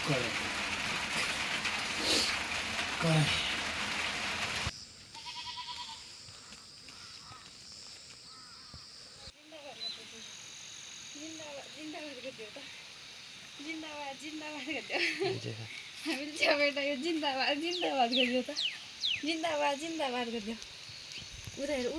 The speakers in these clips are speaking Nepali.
कराई कराई हामीले चाहिँ बेटा यो जिन्दाबाद जिन्दाबाद गरिदियो त जिन्दाबाद जिन्दाबाद गरिदियो उता हेर ऊ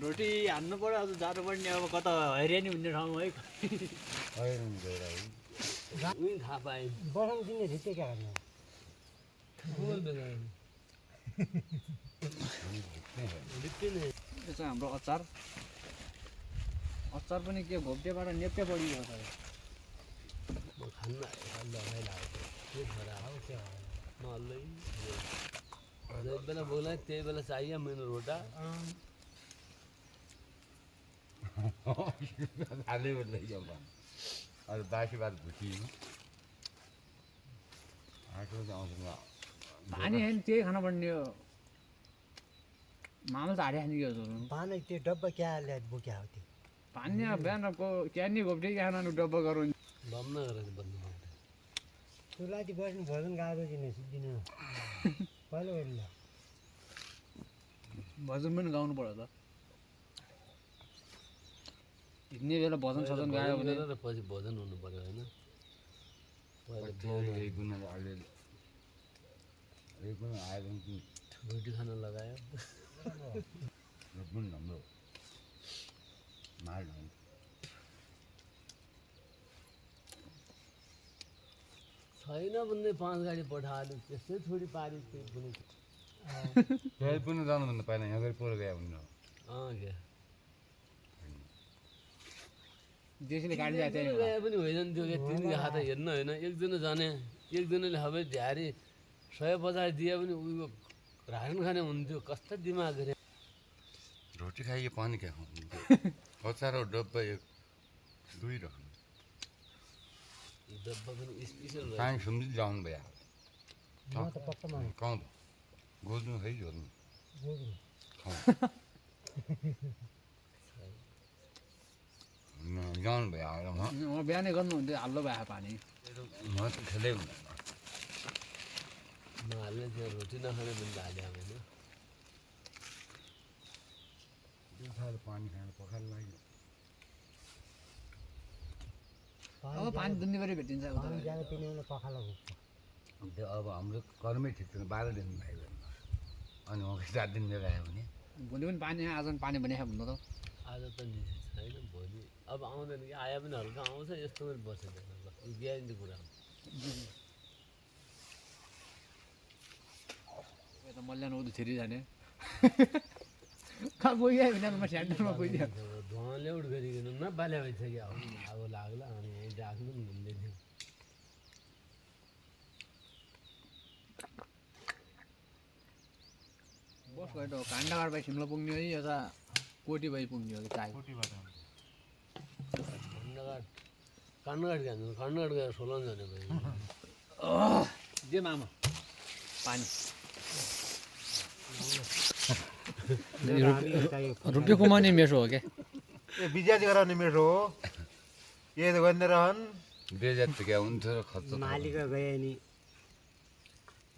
रोटी हान्नु पर्यो आज जानु पर्ने अब कता हैरानी हुने ठाउँ है थाहा पाएँ बसाउनु दिने भित्ते क्या गर्ने यो चाहिँ हाम्रो अचार अचार पनि के भोप्टेबाट नेप्टे पडियो म खान्न लगाइरहेको नहल्लै जति बेला बोलाएँ त्यही बेला चाहियो मेरो रोटा हालै लैजाउँदा अरू बासी बात भुटिनु आएको चाहिँ आउँछ पानी होइन त्यही खानु पर्ने हो मामला त हारिया खाने के हो पानी त्यो डब्बा क्या ल्याएर बोक्या हो त्यो पानी अब बिहानको क्यानी भोप्टे खानु डब्बा गरौँ भन्न गरेर बन्नु चुलाती बस्नु भोजन गाह्रो दिन पहिलो गरिला भजन पनि गाउनु पर्यो त हिँड्ने बेला भजन सजन गायो भने र पछि भोजन हुनु पर्यो होइन पहिला आयो भने रोटी खान लगायो हाम्रो माल छैन भन्ने 5 गाडी पठायो त्यस्तै छोडी पारि त्यही पनि जानुभन्दा पहिला यहाँ गएर पोर गयो भने क्या देशीले गाडी जाए गए पनि होइन त्यो तिन हात हेर्न होइन एकजना जाने एकजनाले हबै झ्यारी 150 दिए पनि उयो रासन खाने हुन्थ्यो कस्तो दिमाग गरे रोटी खाइए पानी क्या अचार डब्बा एक दुई राख्नु डब्बा पनि स्पेसल पानी सुम्झी जाउनु भयो म त पक्का मान कौँ गोज्नु है झोल्नु जाउनु भयो आएर म बिहानै गर्नुहुन्थ्यो हाल्लो भयो पानी म त खेलै हुँदैन नहाल्ने त्यो रोटी नखाने पनि त हाल्यो होइन पानी खाएर पखाल लाग्यो अब पानी दुनिभरि भेटिन्छ उता पानी ज्यादा पिने भने पखाला हुन्छ त्यो अब हाम्रो कर्मै ठिक छैन 12 दिन भयो अनि म 7 दिन लिएर आयो भने भोलि पनि पानी आज पनि पानी बनाएको भन्नु त आज त निश्चित छैन भोलि अब आउँदैन कि आए पनि हल्का आउँछ यस्तो पनि बसेन ल ग्यारेन्टी कुरा हो यता मल्यान उदु फेरि जाने कहाँ गइहाल्यो भने म स्यान्डलमा गइदियो धुवाले उठ गरिकन नबाल्या भइसक्यो आगो लाग्ला अनि यहीँ राख्नु पनि भन्दै थियो बस गयो काण्डघाट भाइ सिमला पुग्ने हो कि यता कोटी भाइ पुग्ने हो कि चाहे काण्डघाट जानु काण्डघाट गएर सोलन जाने भाइ जे मामा पानी रुपियाँ कमाउने मेसो हो क्या ए बिजाती गराउने मेसो हो ये त गर्ने रहन बेजात त क्या हुन्थ्यो र खर्च त मालिका गए नि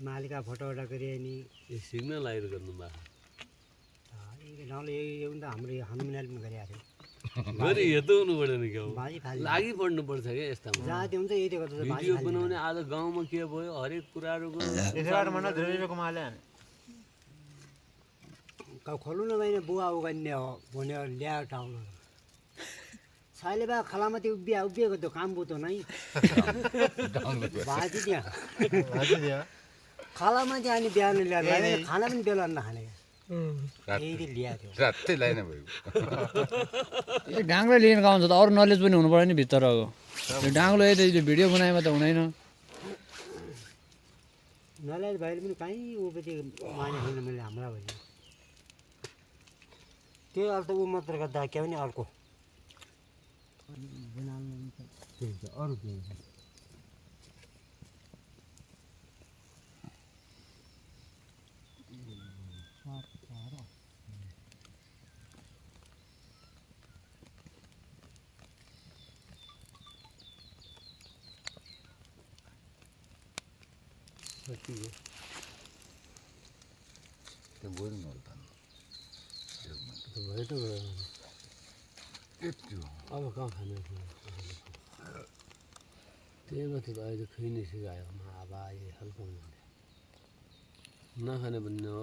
मालिका फोटोवटा गरे नि यो सिग्नल आएर गर्नुभएको गाउँले यही त हाम्रो यो हनुमानले पनि गरेको थियो गरी हेर्दो हुनु पऱ्यो क्या बाजी फाल्ने लागि पर्नुपर्छ क्या यस्तामा जाति हुन्छ यही गर्दा बाजी भिडियो बनाउने आज गाउँमा के भयो हरेक कुराहरूको यसैबाट मलाई धेरै रुपियाँ कमाले खोल्नु नभएन बुवा उगान्ने हो भने ल्याएर टाउनु साइले बा खलामाथि उभिएको त्यो काम बुतो नै बाजी त्यहाँ खलामाथि अनि बिहान ल्याएर खाना पनि बेला नखाने यही ल्याएको थियो रातै लाइन भयो यो डाङ्ग्रो लिएर गाउँछ त अरू नलेज पनि हुनु पऱ्यो नि भित्रको यो डाङ्ग्रो यता यो भिडियो बनाएमा त हुँदैन नल्याएर भाइले पनि कहीँ उपछि माने छैन मैले हाम्रा भने त्यो अर्थ ऊ मात्र गर्दा के भने अर्को अरू के त्यो बोल्नु होला भयो त भयो यति हो अब कहाँ खाने त्यही माथि त अहिले खै नै सिकायो अब हल्का नखाने भन्ने हो